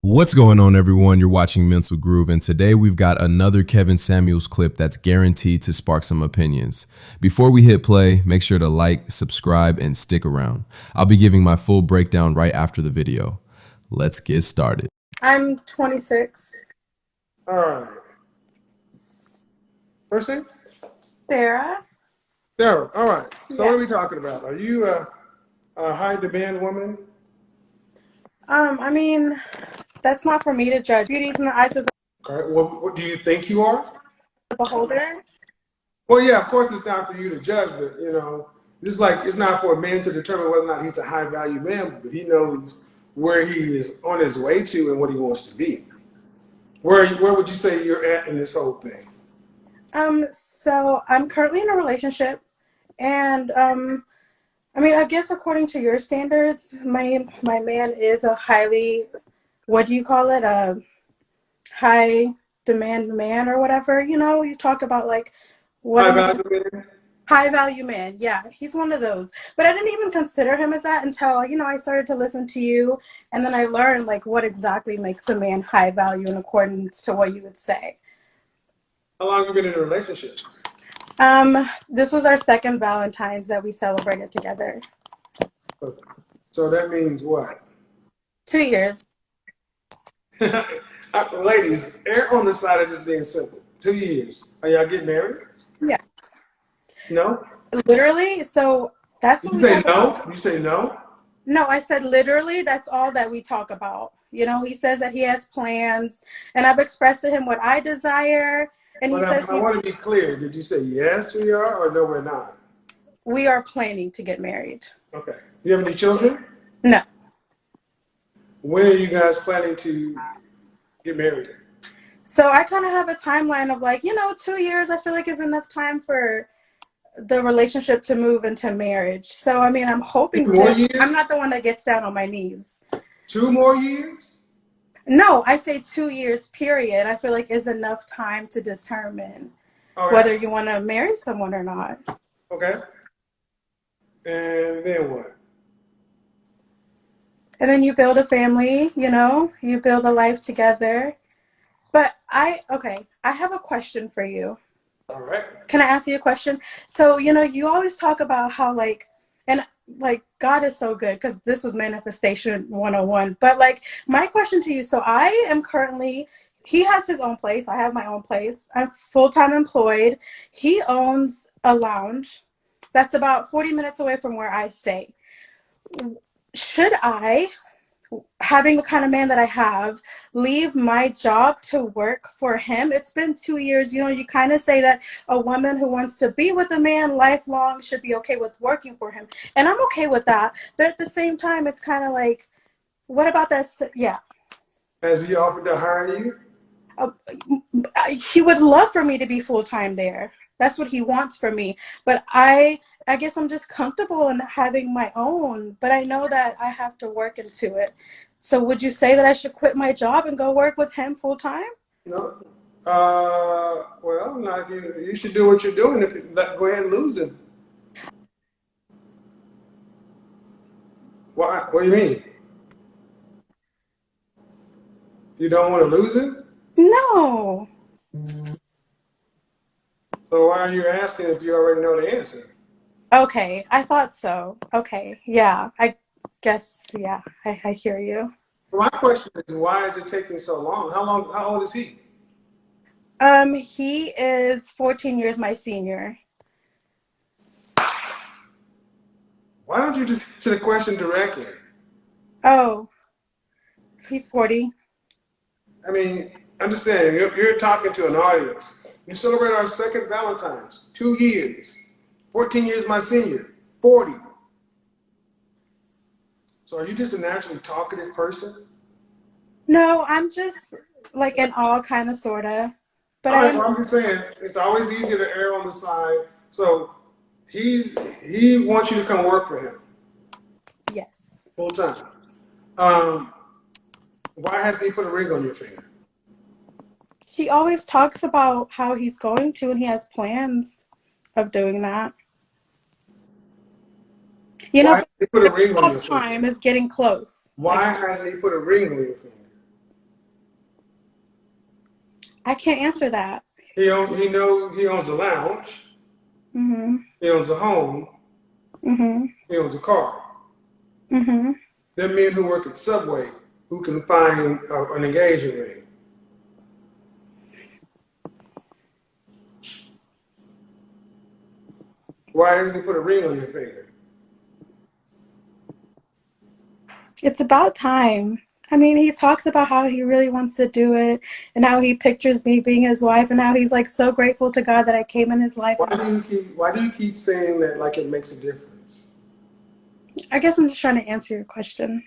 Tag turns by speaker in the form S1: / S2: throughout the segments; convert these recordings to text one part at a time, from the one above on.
S1: What's going on, everyone? You're watching Mental Groove, and today we've got another Kevin Samuels clip that's guaranteed to spark some opinions. Before we hit play, make sure to like, subscribe, and stick around. I'll be giving my full breakdown right after the video. Let's get started.
S2: I'm 26.
S3: All right. First name?
S2: Sarah?
S3: Sarah. All right. So
S2: Yeah.
S3: what are we talking about? Are you a high demand woman?
S2: I mean, that's not for me to judge. Beauty's in the eyes of
S3: Okay. Well, what do you think you are?
S2: the beholder.
S3: Well, yeah, of course it's not for you to judge, but just like it's not for a man to determine whether or not he's a high value man, but he knows where he is on his way to and what he wants to be. Where would you say you're at in this whole thing?
S2: So I'm currently in a relationship, and I mean, I guess according to your standards, my man is a highly, what do you call it? A high demand man or whatever. You talk about like what
S3: High
S2: a man.
S3: value man?
S2: High value man. Yeah, he's one of those. But I didn't even consider him as that until, I started to listen to you, and then I learned like what exactly makes a man high value in accordance to what you would say.
S3: How long have you been in a relationship?
S2: This was our second Valentine's that we celebrated together.
S3: Okay. So that means what?
S2: 2 years.
S3: Ladies, err on the side of just being simple. 2 years. Are y'all getting married?
S2: Yeah.
S3: No?
S2: Literally, so that's what
S3: You
S2: we
S3: say
S2: talk
S3: no?
S2: about.
S3: You say no?
S2: No, I said literally, that's all that we talk about. He says that he has plans, and I've expressed to him what I desire, and he
S3: But
S2: says
S3: I want to be clear. Did you say yes, we are, or no, we're not?
S2: we are planning to get married.
S3: Okay. Do you have any children?
S2: No.
S3: When are you guys planning to get married?
S2: So I kind of have a timeline of like, 2 years, I feel like is enough time for the relationship to move into marriage. So, I mean, I'm hoping
S3: Two more
S2: soon. I'm
S3: years?
S2: not the one that gets down on my knees.
S3: 2 more years?
S2: No, I say 2 years, period. I feel like is enough time to determine
S3: All right.
S2: whether you want to marry someone or not.
S3: Okay. And then what?
S2: And then you build a family, you build a life together. But okay, I have a question for you.
S3: All right.
S2: Can I ask you a question? So, you always talk about how and like God is so good because this was manifestation 101. But like my question to you, so I am currently, he has his own place. I have my own place. I'm full-time employed. He owns a lounge that's about 40 minutes away from where I stay. Should I, having the kind of man that I have, leave my job to work for him? It's been 2 years. You kind of say that a woman who wants to be with a man lifelong should be okay with working for him. And I'm okay with that. But at the same time, it's kind of like, what about that? Yeah.
S3: Has he offered to hire you?
S2: Uh, he would love for me to be full-time there. That's what he wants from me. But I guess I'm just comfortable in having my own, but I know that I have to work into it. So would you say that I should quit my job and go work with him full-time?
S3: No. Well, not if you should do what you're doing. If you go ahead and lose him. Why? What do you mean? You don't want to lose him?
S2: No.
S3: So why are you asking if you already know the answer?
S2: Okay, I thought so. Okay, yeah, I guess, yeah, I hear you.
S3: My question is, why is it taking so long? How long? How old is he?
S2: He is 14 years my senior.
S3: Why don't you just answer the question directly?
S2: Oh, he's 40.
S3: I mean, understand, you're talking to an audience. You celebrate our second Valentine's, 2 years. 14 years my senior, 40. So are you just a naturally talkative person?
S2: No, I'm just like in all kind of sorta, but
S3: All
S2: I
S3: right,
S2: am.
S3: well, I'm just saying, it's always easier to err on the side. So he wants you to come work for him
S2: Yes.
S3: full time. Um, why hasn't he put a ring on your finger?
S2: He always talks about how he's going to, and he has plans of doing that.
S3: Why
S2: But
S3: hasn't he put a ring on
S2: off
S3: your finger?
S2: time is getting close. Like,
S3: Why hasn't he put a ring on your finger?
S2: I can't answer that.
S3: He owns a lounge.
S2: Mm-hmm.
S3: He owns a home.
S2: Mm-hmm.
S3: He owns a car.
S2: Mm-hmm.
S3: There are men who work at Subway who can find an engagement ring. Why doesn't he put a ring on your finger?
S2: It's about time. I mean, he talks about how he really wants to do it and how he pictures me being his wife and how he's like so grateful to God that I came in his life.
S3: Why do you keep saying that like it makes a difference?
S2: I guess I'm just trying to answer your question.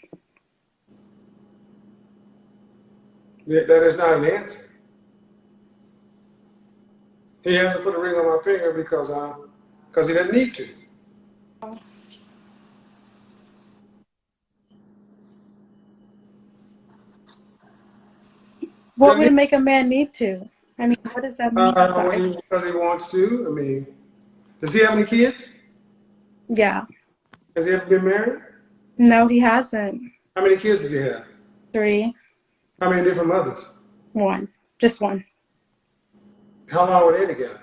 S3: That is not an answer. He hasn't put a ring on my finger because he doesn't need to.
S2: What would make a man need to? I mean, what does that mean?
S3: Because he wants to. I mean, does he have any kids?
S2: Yeah.
S3: Has he ever been married?
S2: No, he hasn't.
S3: How many kids does he have?
S2: 3.
S3: How many different mothers?
S2: 1. Just 1.
S3: How long were they together?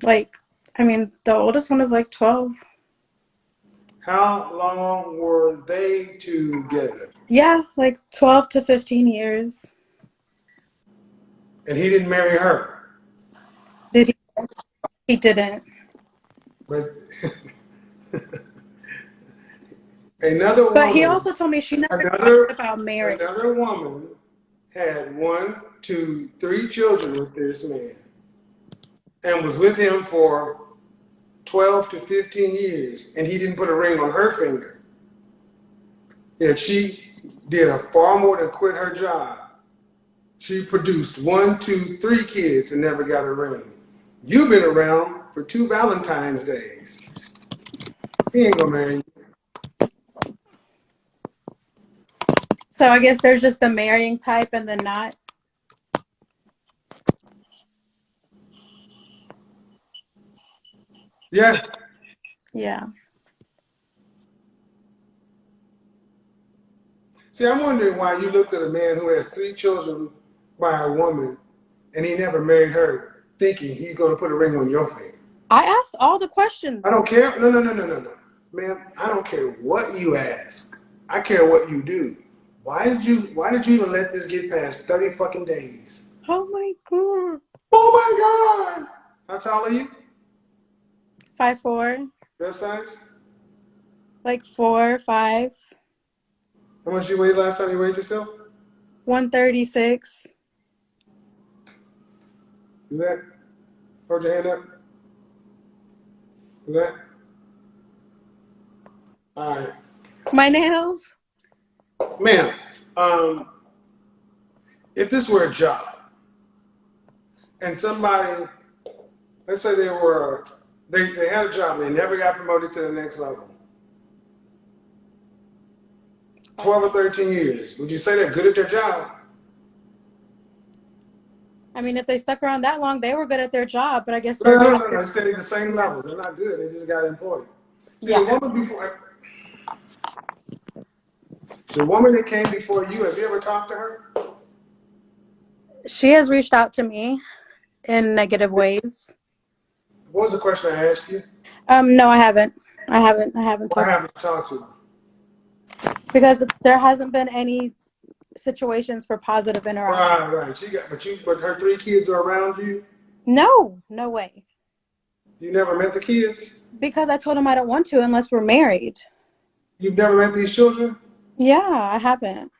S2: Like, I mean, the oldest one is like 12.
S3: How long were they together?
S2: Yeah, like 12 to 15 years.
S3: And he didn't marry her?
S2: Did he? He didn't.
S3: But another woman.
S2: But he also told me she never talked about marriage.
S3: Another woman had 1, 2, 3 children with this man and was with him for 12 to 15 years, and he didn't put a ring on her finger. Yet she did far more than quit her job. She produced 1, 2, 3 kids and never got a ring. You've been around for 2 Valentine's days. He ain't gonna marry you.
S2: So I guess there's just the marrying type and the not.
S3: Yeah.
S2: Yeah.
S3: See, I'm wondering why you looked at a man who has 3 children by a woman and he never married her, thinking he's going to put a ring on your finger.
S2: I asked all the questions.
S3: I don't care. No. Ma'am, I don't care what you ask. I care what you do. Why did you even let this get past 30 fucking days?
S2: Oh my God.
S3: Oh my God. How tall are you?
S2: 5'4".
S3: That size?
S2: Like 4, 5.
S3: How much you weighed last time you weighed yourself?
S2: 136.
S3: Do that. Hold your hand up. Do that. All right.
S2: My nails?
S3: Ma'am, if this were a job and somebody, let's say they had a job and they never got promoted to the next level, 12 or 13 years, would you say they're good at their job?
S2: I mean, if they stuck around that long, they were good at their job, but I guess
S3: No,
S2: they're
S3: they're staying at the same level. They're not good. They just got employed. See,
S2: Yeah.
S3: the woman that came before you, have you ever talked to her?
S2: She has reached out to me in negative ways.
S3: What was the question I asked you?
S2: No, I haven't. I haven't
S3: Why haven't you talked to her?
S2: Because there hasn't been any situations for positive interaction.
S3: Right. But her 3 kids are around you?
S2: No way.
S3: You never met the kids?
S2: Because I told him I don't want to unless we're married.
S3: You've never met these children?
S2: Yeah, I haven't.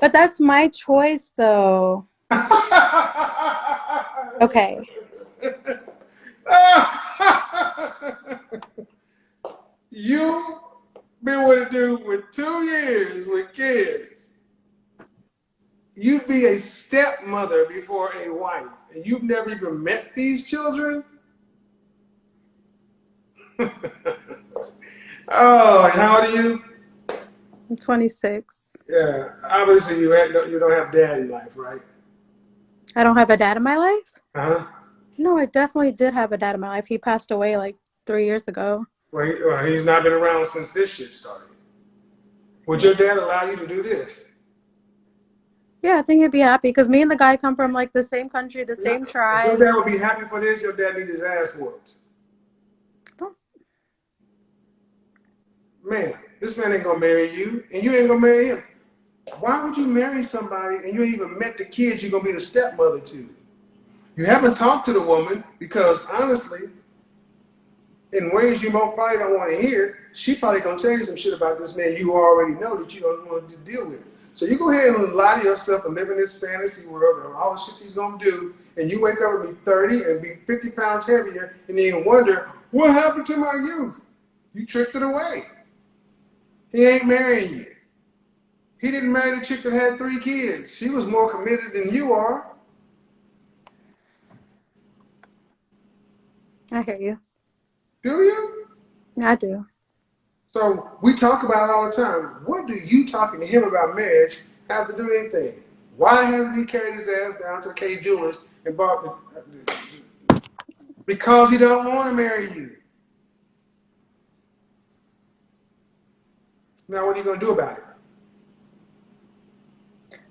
S2: But that's my choice, though. Okay.
S3: You've been with a dude with 2 years with kids. You'd be a stepmother before a wife, and you've never even met these children? Oh, and how old are you?
S2: I'm 26.
S3: Yeah, obviously you don't have dad in life, right?
S2: I don't have a dad in my life?
S3: Uh-huh.
S2: No, I definitely did have a dad in my life. He passed away like 3 years ago.
S3: Well, he's not been around since this shit started. Would your dad allow you to do this?
S2: Yeah, I think he'd be happy because me and the guy come from like the same country, the same
S3: If your
S2: tribe.
S3: dad would be happy for this, your dad need his ass whooped. Man, this man ain't gonna marry you, and you ain't gonna marry him. Why would you marry somebody and you ain't even met the kids you're gonna be the stepmother to? You haven't talked to the woman because honestly, in ways you probably don't want to hear, she probably gonna tell you some shit about this man you already know that you don't want to deal with. So you go ahead and lie to yourself and live in this fantasy world and all the shit he's gonna do, and you wake up and be 30 and be 50 pounds heavier, and then wonder what happened to my youth. You tricked it away. He ain't marrying you. He didn't marry the chick that had 3 kids. She was more committed than you are.
S2: I hear you.
S3: Do you?
S2: I do.
S3: So we talk about it all the time. What do you talking to him about marriage have to do with anything? Why hasn't he carried his ass down to K Jewelers and bought the, because he don't want to marry you. Now what are you gonna do about it?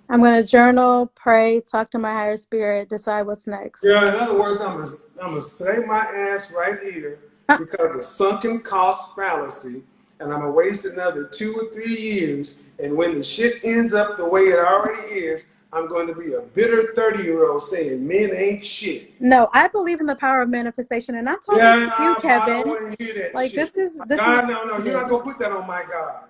S2: I'm going to journal, pray, talk to my higher spirit, decide what's next.
S3: Yeah, in other words, I'm gonna save my ass right here because of sunken cost fallacy, and I'm gonna waste another 2 or 3 years. And when the shit ends up the way it already is, I'm going to be a bitter 30-year-old saying men ain't shit.
S2: No, I believe in the power of manifestation, and I'm talking to you, Kevin.
S3: I don't want to hear that
S2: like
S3: shit.
S2: this
S3: God,
S2: is
S3: no, you're not gonna put that on my God.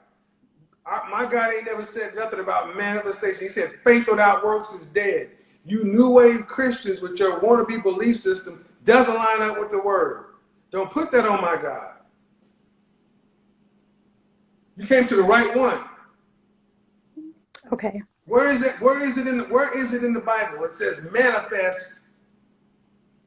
S3: My God ain't never said nothing about manifestation. He said faith without works is dead. You new wave Christians with your wannabe belief system doesn't line up with the word. Don't put that on my God. You came to the right one.
S2: Okay.
S3: Where is it? Where is it in the Bible? It says manifest.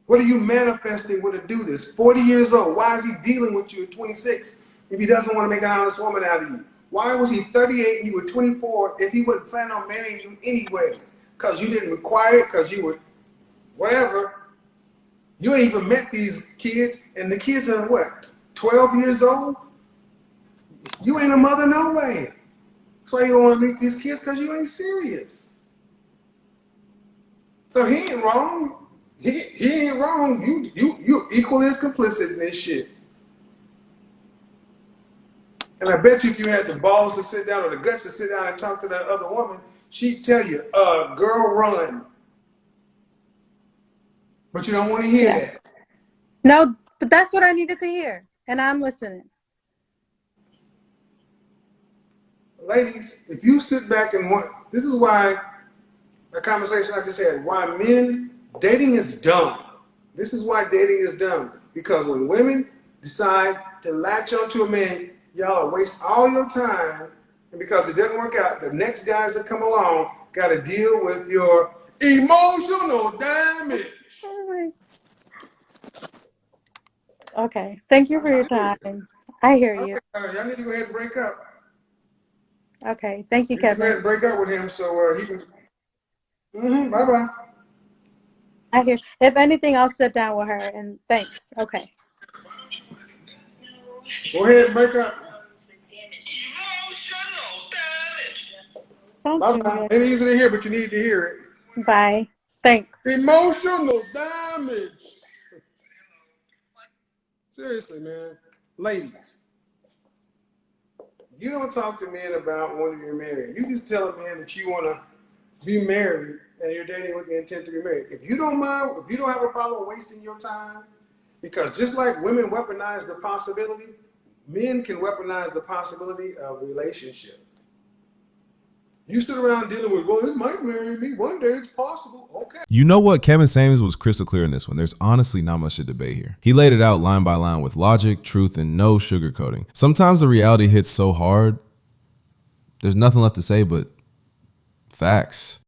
S3: What are you manifesting with to do this? 40 years old. Why is he dealing with you at 26 if he doesn't want to make an honest woman out of you? Why was he 38 and you were 24 if he wasn't planning on marrying you anyway? Because you didn't require it, because you were whatever. You ain't even met these kids, and the kids are what, 12 years old? You ain't a mother no way. That's why you don't want to meet these kids, because you ain't serious. So he ain't wrong. He ain't wrong. You equally as complicit in this shit. And I bet you if you had the balls to sit down or the guts to sit down and talk to that other woman, she'd tell you, girl, run. But you don't want to hear that.
S2: No, but that's what I needed to hear. And I'm listening.
S3: Ladies, if you sit back and want, this is why a conversation I just had, why men, dating is dumb. This is why dating is dumb. Because when women decide to latch onto a man, y'all waste all your time, and because it doesn't work out, the next guys that come along got to deal with your emotional damage.
S2: Okay. Thank you for your time. I hear you.
S3: Y'all need to go ahead and break up.
S2: Okay. Thank you,
S3: You can
S2: Kevin.
S3: go ahead and break up with him so he can. Bye-bye.
S2: I hear. If anything, I'll sit down with her and thanks. Okay.
S3: Go ahead and break up.
S2: Don't do
S3: Bye-bye.
S2: it.
S3: Ain't easy to hear, but you need to hear it.
S2: Bye. Thanks.
S3: Emotional damage. Seriously, man. Ladies, you don't talk to men about wanting to get married. You just tell a man that you want to be married and you're dating with the intent to be married. If you don't mind, if you don't have a problem wasting your time, because just like women weaponize the possibility, men can weaponize the possibility of a relationship. You sit around dealing with, well, he might marry me. One day it's possible. Okay.
S1: You know what? Kevin Samuels was crystal clear in this one. There's honestly not much to debate here. He laid it out line by line with logic, truth, and no sugarcoating. Sometimes the reality hits so hard, there's nothing left to say but facts.